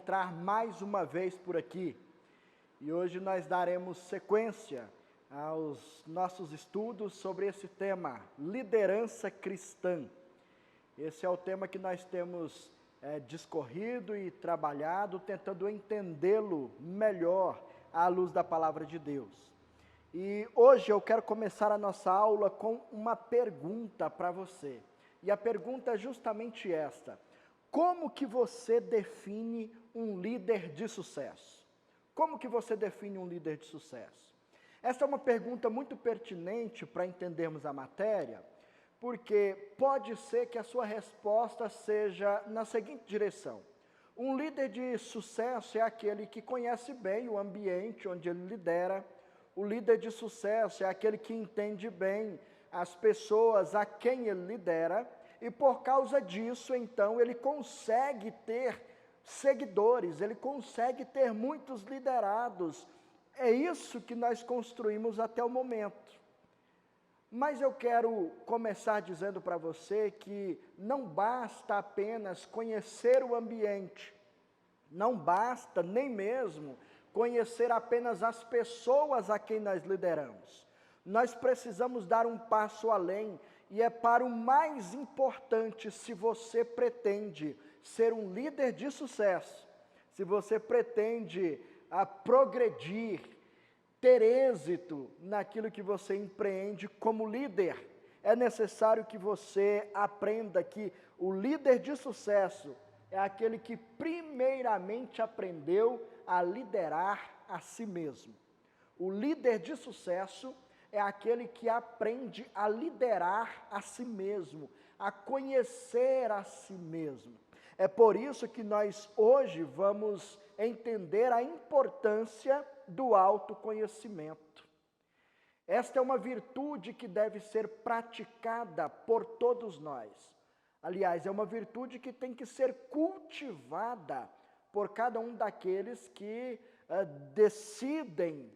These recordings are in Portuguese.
encontrar mais uma vez por aqui. E hoje nós daremos sequência aos nossos estudos sobre esse tema, liderança cristã. Esse é o tema que nós temos discorrido e trabalhado, tentando entendê-lo melhor à luz da palavra de Deus. E hoje eu quero começar a nossa aula com uma pergunta para você. E a pergunta é justamente esta: como que você define um líder de sucesso? Como que você define um líder de sucesso? Essa é uma pergunta muito pertinente para entendermos a matéria, porque pode ser que a sua resposta seja na seguinte direção: um líder de sucesso é aquele que conhece bem o ambiente onde ele lidera. O líder de sucesso é aquele que entende bem as pessoas a quem ele lidera, e por causa disso, então, ele consegue ter seguidores, ele consegue ter muitos liderados. É isso que nós construímos até o momento. Mas eu quero começar dizendo para você que não basta apenas conhecer o ambiente, não basta nem mesmo conhecer apenas as pessoas a quem nós lideramos. Nós precisamos dar um passo além, e é para o mais importante. Se você pretende ser um líder de sucesso, se você pretende progredir, ter êxito naquilo que você empreende como líder, é necessário que você aprenda que o líder de sucesso é aquele que primeiramente aprendeu a liderar a si mesmo. O líder de sucesso é aquele que aprende a liderar a si mesmo, a conhecer a si mesmo. É por isso que nós hoje vamos entender a importância do autoconhecimento. Esta é uma virtude que deve ser praticada por todos nós. Aliás, é uma virtude que tem que ser cultivada por cada um daqueles que decidem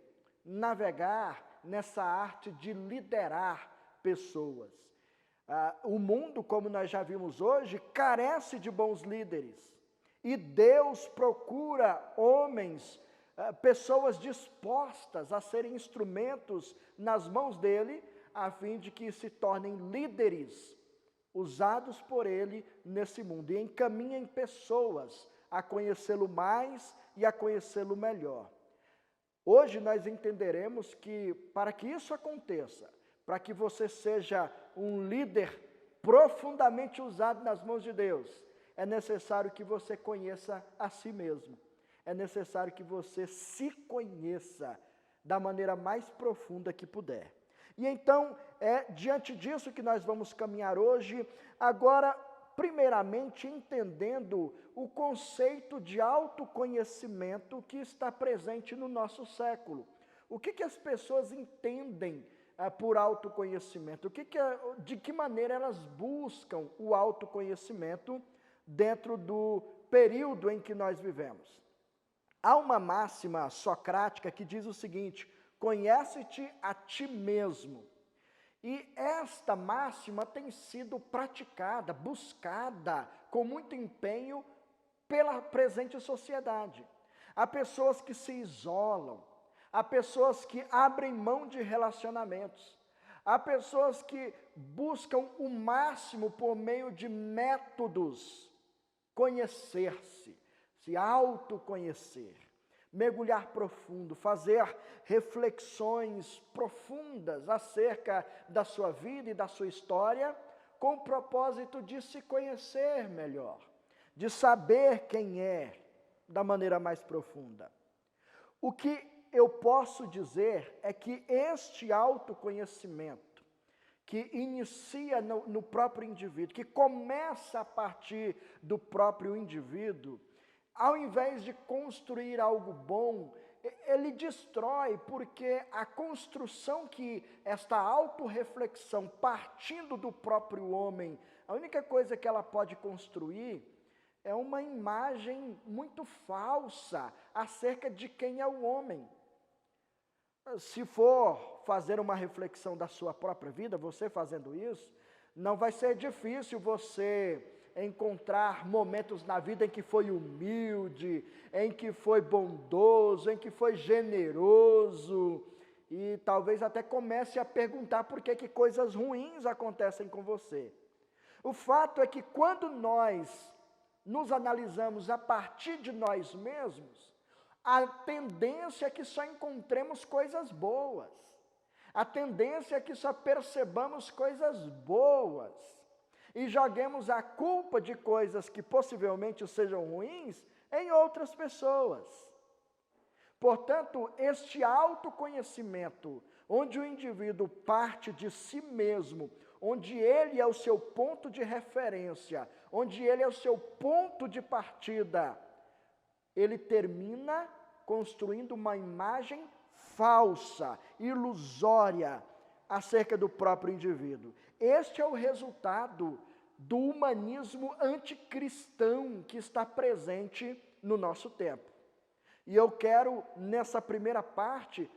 navegar nessa arte de liderar pessoas. O mundo, como nós já vimos hoje, carece de bons líderes. E Deus procura homens, pessoas dispostas a serem instrumentos nas mãos dele, a fim de que se tornem líderes usados por ele nesse mundo, e encaminhem pessoas a conhecê-lo mais e a conhecê-lo melhor. Hoje nós entenderemos que, para que isso aconteça, para que você seja um líder profundamente usado nas mãos de Deus, é necessário que você conheça a si mesmo. É necessário que você se conheça da maneira mais profunda que puder. E então, é diante disso que nós vamos caminhar hoje, agora, primeiramente, entendendo o conceito de autoconhecimento que está presente no nosso século. O que as pessoas entendem por autoconhecimento? De que maneira elas buscam o autoconhecimento dentro do período em que nós vivemos? Há uma máxima socrática que diz o seguinte: conhece-te a ti mesmo. E esta máxima tem sido praticada, buscada com muito empenho pela presente sociedade. Há pessoas que se isolam, há pessoas que abrem mão de relacionamentos, há pessoas que buscam o máximo por meio de métodos conhecer-se, se autoconhecer, mergulhar profundo, fazer reflexões profundas acerca da sua vida e da sua história, com o propósito de se conhecer melhor, de saber quem é da maneira mais profunda. O que eu posso dizer é que este autoconhecimento, que inicia no próprio indivíduo, que começa a partir do próprio indivíduo, ao invés de construir algo bom, ele destrói, porque a construção que esta autorreflexão, partindo do próprio homem, a única coisa que ela pode construir é uma imagem muito falsa acerca de quem é o homem. Se for fazer uma reflexão da sua própria vida, você fazendo isso, não vai ser difícil você encontrar momentos na vida em que foi humilde, em que foi bondoso, em que foi generoso, e talvez até comece a perguntar por que coisas ruins acontecem com você. O fato é que quando nós nos analisamos a partir de nós mesmos, a tendência é que só encontremos coisas boas. A tendência é que só percebamos coisas boas e joguemos a culpa de coisas que possivelmente sejam ruins em outras pessoas. Portanto, este autoconhecimento, onde o indivíduo parte de si mesmo, onde ele é o seu ponto de referência, onde ele é o seu ponto de partida, ele termina construindo uma imagem falsa, ilusória, acerca do próprio indivíduo. Este é o resultado do humanismo anticristão que está presente no nosso tempo. E eu quero, nessa primeira parte,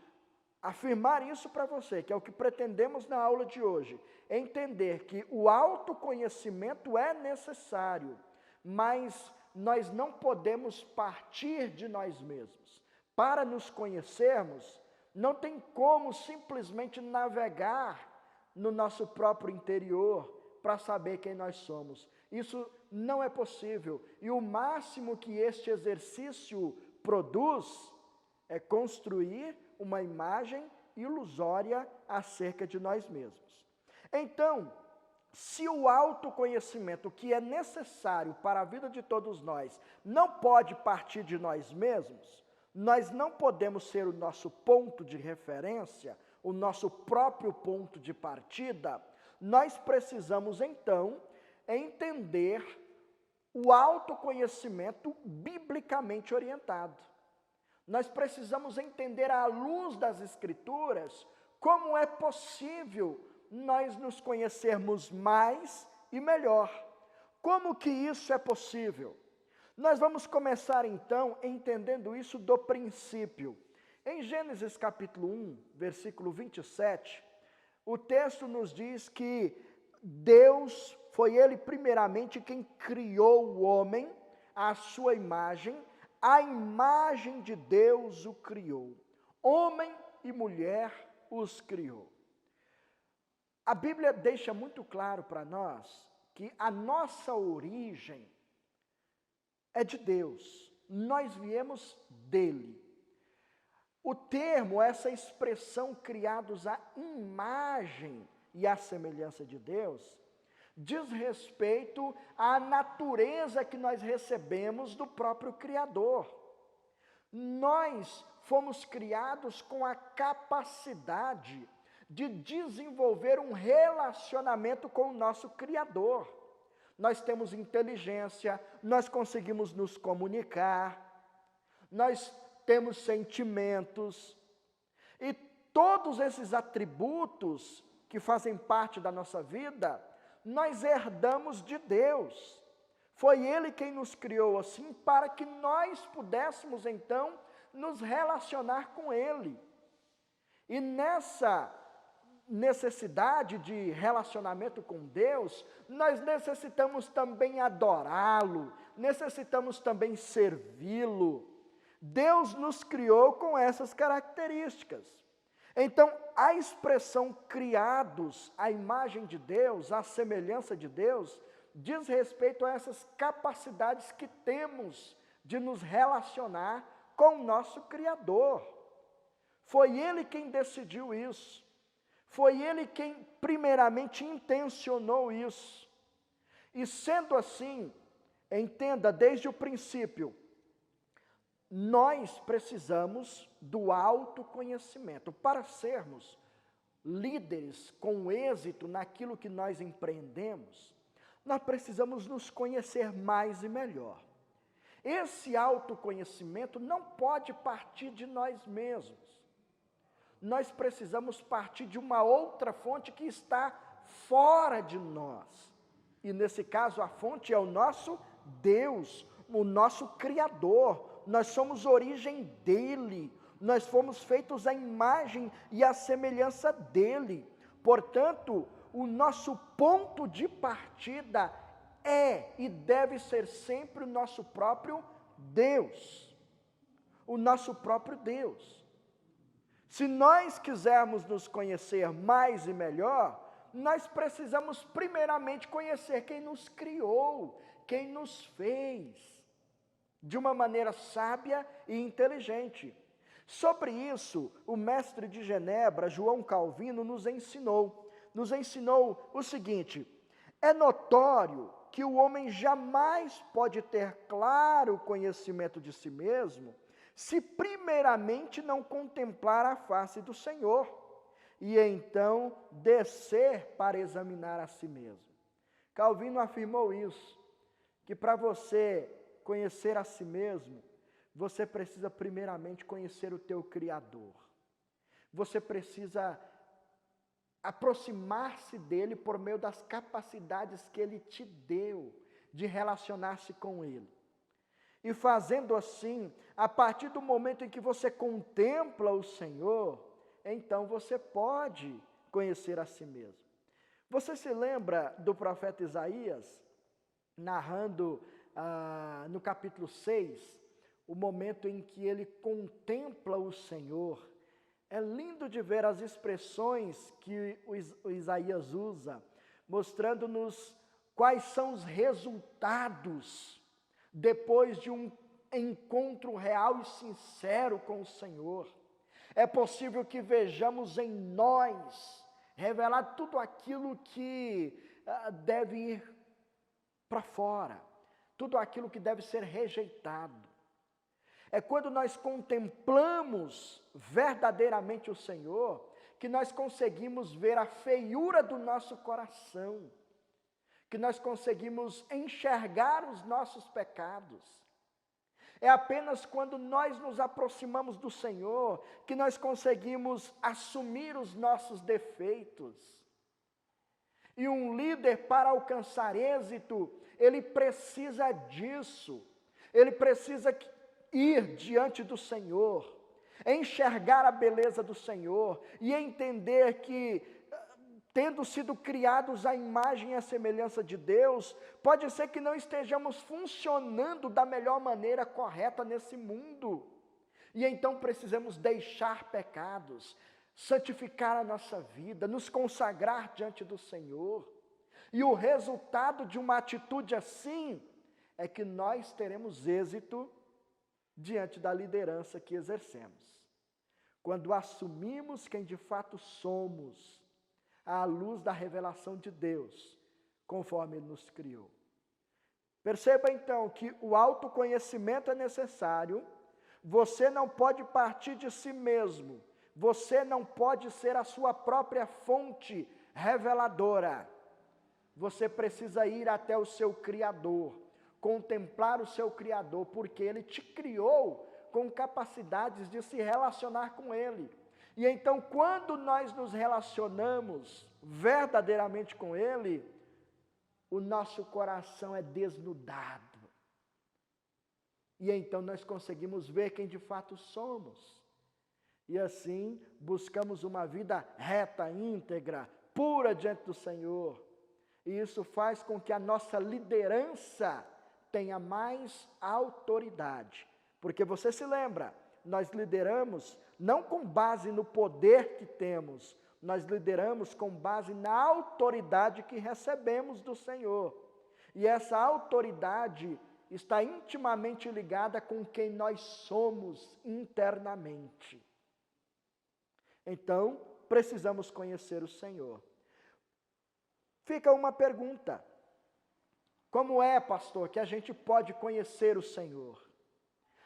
afirmar isso para você, que é o que pretendemos na aula de hoje. Entender que o autoconhecimento é necessário, mas nós não podemos partir de nós mesmos. Para nos conhecermos, não tem como simplesmente navegar no nosso próprio interior para saber quem nós somos. Isso não é possível. E o máximo que este exercício produz é construir uma imagem ilusória acerca de nós mesmos. Então, se o autoconhecimento que é necessário para a vida de todos nós não pode partir de nós mesmos, nós não podemos ser o nosso ponto de referência, o nosso próprio ponto de partida, nós precisamos então entender o autoconhecimento biblicamente orientado. Nós precisamos entender à luz das Escrituras como é possível nós nos conhecermos mais e melhor. Como que isso é possível? Nós vamos começar então entendendo isso do princípio. Em Gênesis capítulo 1, versículo 27, o texto nos diz que Deus, foi Ele primeiramente quem criou o homem à sua imagem, a imagem de Deus o criou. Homem e mulher os criou. A Bíblia deixa muito claro para nós que a nossa origem é de Deus, nós viemos dele. O termo, essa expressão, criados à imagem e à semelhança de Deus, diz respeito à natureza que nós recebemos do próprio Criador. Nós fomos criados com a capacidade de desenvolver um relacionamento com o nosso Criador. Nós temos inteligência, nós conseguimos nos comunicar, nós temos sentimentos, e todos esses atributos que fazem parte da nossa vida, nós herdamos de Deus. Foi Ele quem nos criou assim, para que nós pudéssemos então nos relacionar com Ele. E nessa necessidade de relacionamento com Deus, nós necessitamos também adorá-lo, necessitamos também servi-lo. Deus nos criou com essas características. Então, a expressão criados à imagem de Deus, à semelhança de Deus, diz respeito a essas capacidades que temos de nos relacionar com o nosso Criador. Foi Ele quem decidiu isso. Foi Ele quem primeiramente intencionou isso. E sendo assim, entenda desde o princípio, nós precisamos do autoconhecimento. Para sermos líderes com êxito naquilo que nós empreendemos, nós precisamos nos conhecer mais e melhor. Esse autoconhecimento não pode partir de nós mesmos. Nós precisamos partir de uma outra fonte que está fora de nós. E nesse caso a fonte é o nosso Deus, o nosso Criador. Nós somos origem dele, nós fomos feitos à imagem e à semelhança dele. Portanto, o nosso ponto de partida é e deve ser sempre o nosso próprio Deus. O nosso próprio Deus. Se nós quisermos nos conhecer mais e melhor, nós precisamos primeiramente conhecer quem nos criou, quem nos fez, de uma maneira sábia e inteligente. Sobre isso, o mestre de Genebra, João Calvino, nos ensinou o seguinte: é notório que o homem jamais pode ter claro conhecimento de si mesmo, se primeiramente não contemplar a face do Senhor, e então descer para examinar a si mesmo. Calvino afirmou isso, que para você conhecer a si mesmo, você precisa primeiramente conhecer o teu Criador. Você precisa aproximar-se dele por meio das capacidades que ele te deu de relacionar-se com ele. E fazendo assim, a partir do momento em que você contempla o Senhor, então você pode conhecer a si mesmo. Você se lembra do profeta Isaías, narrando no capítulo 6, o momento em que ele contempla o Senhor? É lindo de ver as expressões que o Isaías usa, mostrando-nos quais são os resultados depois de um encontro real e sincero com o Senhor. É possível que vejamos em nós revelar tudo aquilo que deve ir para fora, tudo aquilo que deve ser rejeitado. É quando nós contemplamos verdadeiramente o Senhor, que nós conseguimos ver a feiura do nosso coração, que nós conseguimos enxergar os nossos pecados. É apenas quando nós nos aproximamos do Senhor, que nós conseguimos assumir os nossos defeitos. E um líder, para alcançar êxito, ele precisa disso, ele precisa ir diante do Senhor, enxergar a beleza do Senhor e entender que, tendo sido criados à imagem e à semelhança de Deus, pode ser que não estejamos funcionando da melhor maneira correta nesse mundo. E então precisamos deixar pecados, santificar a nossa vida, nos consagrar diante do Senhor. E o resultado de uma atitude assim é que nós teremos êxito diante da liderança que exercemos. Quando assumimos quem de fato somos, à luz da revelação de Deus, conforme Ele nos criou. Perceba então que o autoconhecimento é necessário. Você não pode partir de si mesmo, você não pode ser a sua própria fonte reveladora. Você precisa ir até o seu Criador, contemplar o seu Criador, porque Ele te criou com capacidades de se relacionar com Ele. E então, quando nós nos relacionamos verdadeiramente com Ele, o nosso coração é desnudado. E então nós conseguimos ver quem de fato somos. E assim, buscamos uma vida reta, íntegra, pura diante do Senhor. E isso faz com que a nossa liderança tenha mais autoridade. Porque você se lembra, nós lideramos não com base no poder que temos, nós lideramos com base na autoridade que recebemos do Senhor. E essa autoridade está intimamente ligada com quem nós somos internamente. Então, precisamos conhecer o Senhor. Fica uma pergunta: como é, pastor, que a gente pode conhecer o Senhor?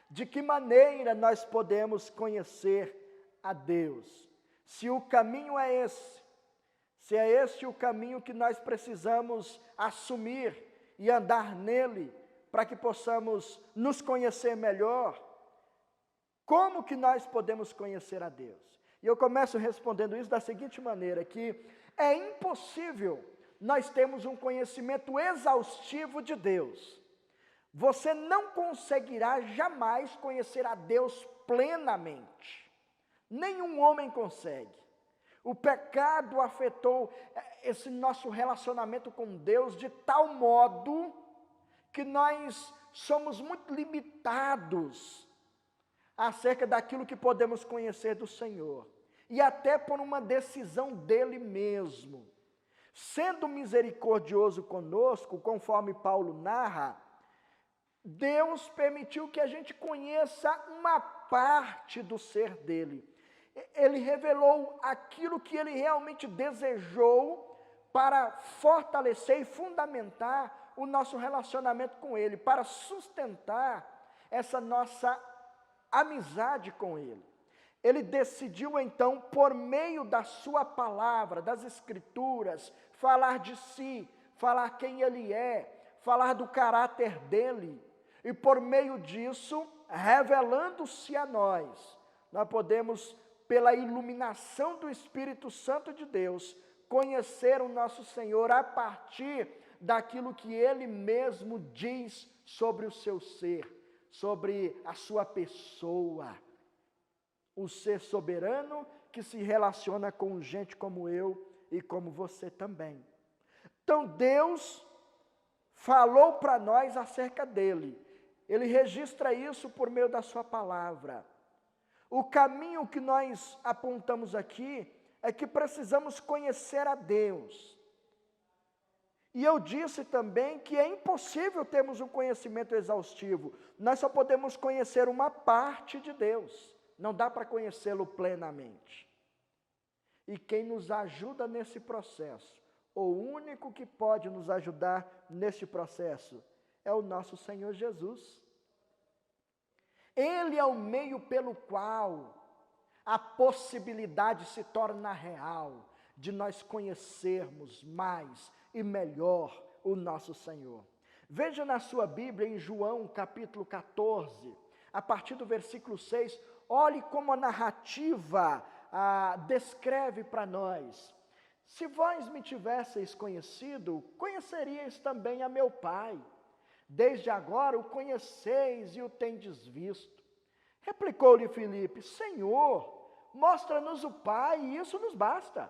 De que maneira nós podemos conhecer a Deus? Se o caminho é esse, se é este o caminho que nós precisamos assumir e andar nele, para que possamos nos conhecer melhor, como que nós podemos conhecer a Deus? E eu começo respondendo isso da seguinte maneira, que é impossível nós termos um conhecimento exaustivo de Deus. Você não conseguirá jamais conhecer a Deus plenamente. Nenhum homem consegue. O pecado afetou esse nosso relacionamento com Deus de tal modo que nós somos muito limitados acerca daquilo que podemos conhecer do Senhor. E até por uma decisão dele mesmo. Sendo misericordioso conosco, conforme Paulo narra, Deus permitiu que a gente conheça uma parte do ser dele. Ele revelou aquilo que ele realmente desejou para fortalecer e fundamentar o nosso relacionamento com ele, para sustentar essa nossa amizade com ele. Ele decidiu então, por meio da sua palavra, das escrituras, falar de si, falar quem ele é, falar do caráter dele, e por meio disso, revelando-se a nós, nós podemos, pela iluminação do Espírito Santo de Deus, conhecer o nosso Senhor a partir daquilo que ele mesmo diz sobre o seu ser, sobre a sua pessoa. O ser soberano que se relaciona com gente como eu e como você também. Então Deus falou para nós acerca dele. Ele registra isso por meio da sua palavra. O caminho que nós apontamos aqui é que precisamos conhecer a Deus. E eu disse também que é impossível termos um conhecimento exaustivo. Nós só podemos conhecer uma parte de Deus. Não dá para conhecê-lo plenamente. E quem nos ajuda nesse processo, o único que pode nos ajudar neste processo, é o nosso Senhor Jesus. Ele é o meio pelo qual a possibilidade se torna real de nós conhecermos mais e melhor o nosso Senhor. Veja na sua Bíblia, em João capítulo 14, a partir do versículo 6, olhe como a narrativa descreve para nós. Se vós me tivesseis conhecido, conheceríeis também a meu Pai. Desde agora o conheceis e o tendes visto. Replicou-lhe Filipe: Senhor, mostra-nos o Pai e isso nos basta.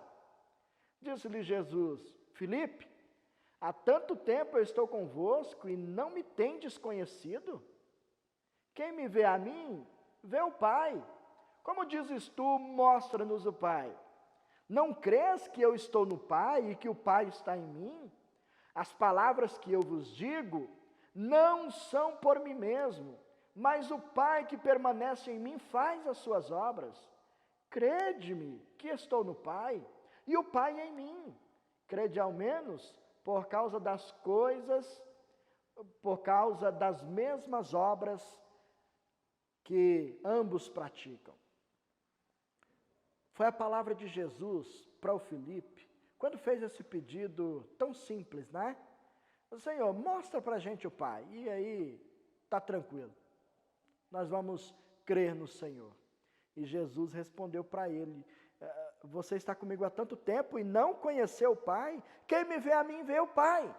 Disse-lhe Jesus: Filipe, há tanto tempo eu estou convosco e não me tendes conhecido? Quem me vê a mim, vê o Pai. Como dizes tu, mostra-nos o Pai? Não crês que eu estou no Pai e que o Pai está em mim? As palavras que eu vos digo não são por mim mesmo, mas o Pai que permanece em mim faz as suas obras. Crede-me que estou no Pai e o Pai em mim. Crede ao menos por causa das coisas, por causa das mesmas obras que ambos praticam. Foi a palavra de Jesus para o Filipe, quando fez esse pedido tão simples, né? Senhor, mostra para a gente o Pai, e aí está tranquilo, nós vamos crer no Senhor. E Jesus respondeu para ele: você está comigo há tanto tempo e não conheceu o Pai? Quem me vê a mim, vê o Pai.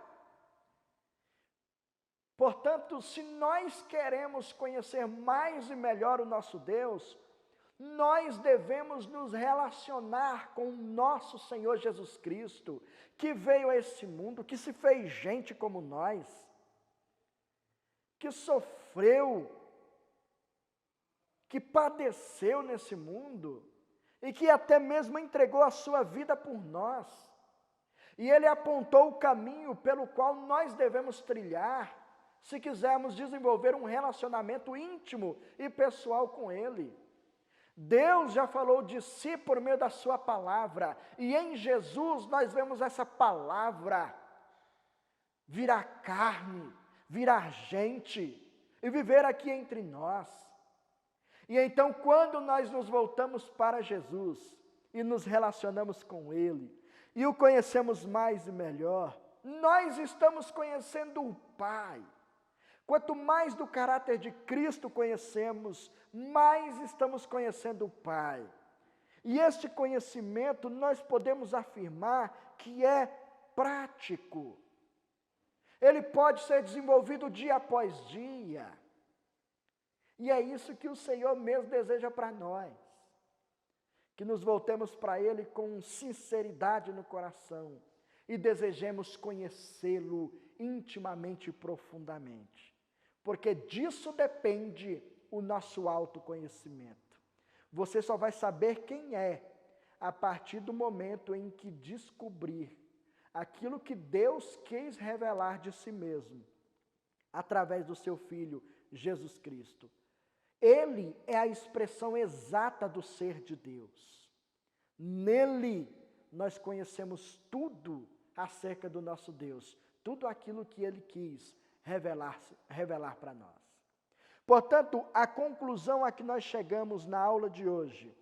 Portanto, se nós queremos conhecer mais e melhor o nosso Deus, nós devemos nos relacionar com o nosso Senhor Jesus Cristo, que veio a esse mundo, que se fez gente como nós, que sofreu, que padeceu nesse mundo, e que até mesmo entregou a sua vida por nós. E ele apontou o caminho pelo qual nós devemos trilhar, se quisermos desenvolver um relacionamento íntimo e pessoal com ele. Deus já falou de si por meio da sua palavra, e em Jesus nós vemos essa palavra virar carne, virar gente, e viver aqui entre nós. E então, quando nós nos voltamos para Jesus, e nos relacionamos com Ele, e o conhecemos mais e melhor, nós estamos conhecendo o Pai. Quanto mais do caráter de Cristo conhecemos, mais estamos conhecendo o Pai. E este conhecimento nós podemos afirmar que é prático. Ele pode ser desenvolvido dia após dia. E é isso que o Senhor mesmo deseja para nós. que nos voltemos para Ele com sinceridade no coração e desejemos conhecê-lo intimamente e profundamente, porque disso depende o nosso autoconhecimento. Você só vai saber quem é a partir do momento em que descobrir aquilo que Deus quis revelar de si mesmo, através do seu Filho, Jesus Cristo. Ele é a expressão exata do ser de Deus. Nele nós conhecemos tudo acerca do nosso Deus, tudo aquilo que Ele quis revelar para nós. Portanto, a conclusão a que nós chegamos na aula de hoje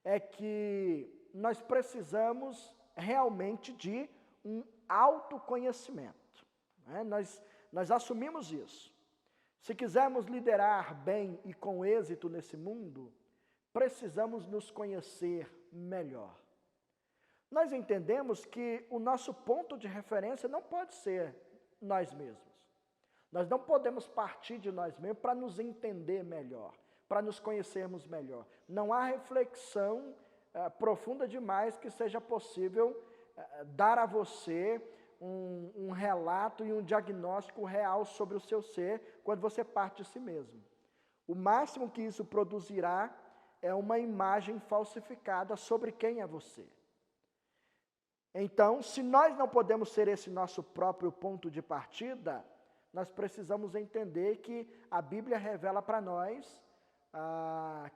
é que nós precisamos realmente de um autoconhecimento. Né? Nós assumimos isso. Se quisermos liderar bem e com êxito nesse mundo, precisamos nos conhecer melhor. Nós entendemos que o nosso ponto de referência não pode ser nós mesmos. Nós não podemos partir de nós mesmos para nos entender melhor, para nos conhecermos melhor. Não há reflexão profunda demais que seja possível dar a você um relato e um diagnóstico real sobre o seu ser quando você parte de si mesmo. O máximo que isso produzirá é uma imagem falsificada sobre quem é você. Então, se nós não podemos ser esse nosso próprio ponto de partida, nós precisamos entender que a Bíblia revela para nós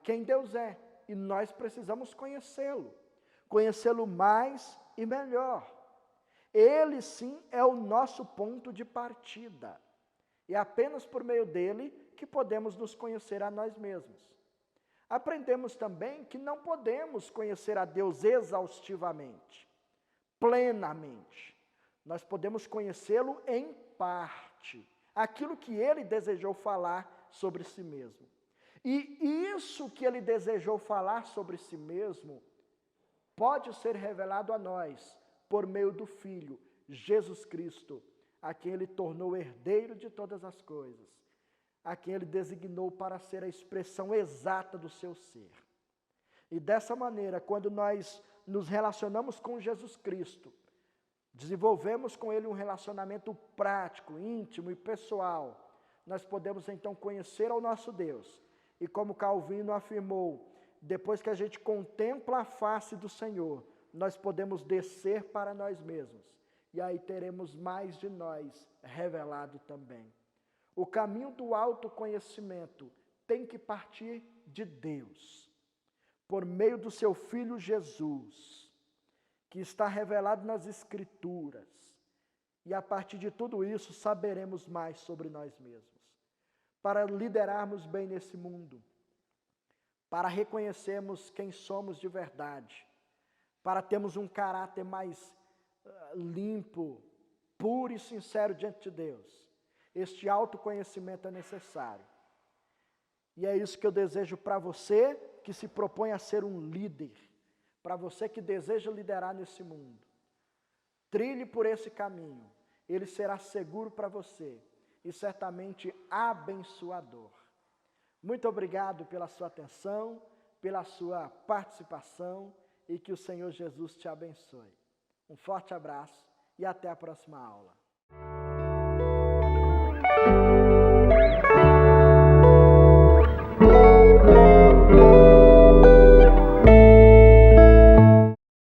quem Deus é, e nós precisamos conhecê-lo mais e melhor. Ele sim é o nosso ponto de partida, e é apenas por meio dele que podemos nos conhecer a nós mesmos. Aprendemos também que não podemos conhecer a Deus exaustivamente, plenamente. Nós podemos conhecê-lo em parte, aquilo que ele desejou falar sobre si mesmo. E isso que ele desejou falar sobre si mesmo pode ser revelado a nós por meio do Filho, Jesus Cristo, a quem ele tornou herdeiro de todas as coisas, a quem ele designou para ser a expressão exata do seu ser. E dessa maneira, quando nós nos relacionamos com Jesus Cristo, desenvolvemos com ele um relacionamento prático, íntimo e pessoal, nós podemos então conhecer ao nosso Deus. E como Calvino afirmou, depois que a gente contempla a face do Senhor, nós podemos descer para nós mesmos. E aí teremos mais de nós revelado também. O caminho do autoconhecimento tem que partir de Deus, por meio do seu Filho Jesus, que está revelado nas Escrituras. E a partir de tudo isso, saberemos mais sobre nós mesmos. Para liderarmos bem nesse mundo, para reconhecermos quem somos de verdade, para termos um caráter mais limpo, puro e sincero diante de Deus. Este autoconhecimento é necessário. E é isso que eu desejo para você que se propõe a ser um líder, para você que deseja liderar nesse mundo. Trilhe por esse caminho, ele será seguro para você e certamente abençoador. Muito obrigado pela sua atenção, pela sua participação e que o Senhor Jesus te abençoe. Um forte abraço e até a próxima aula.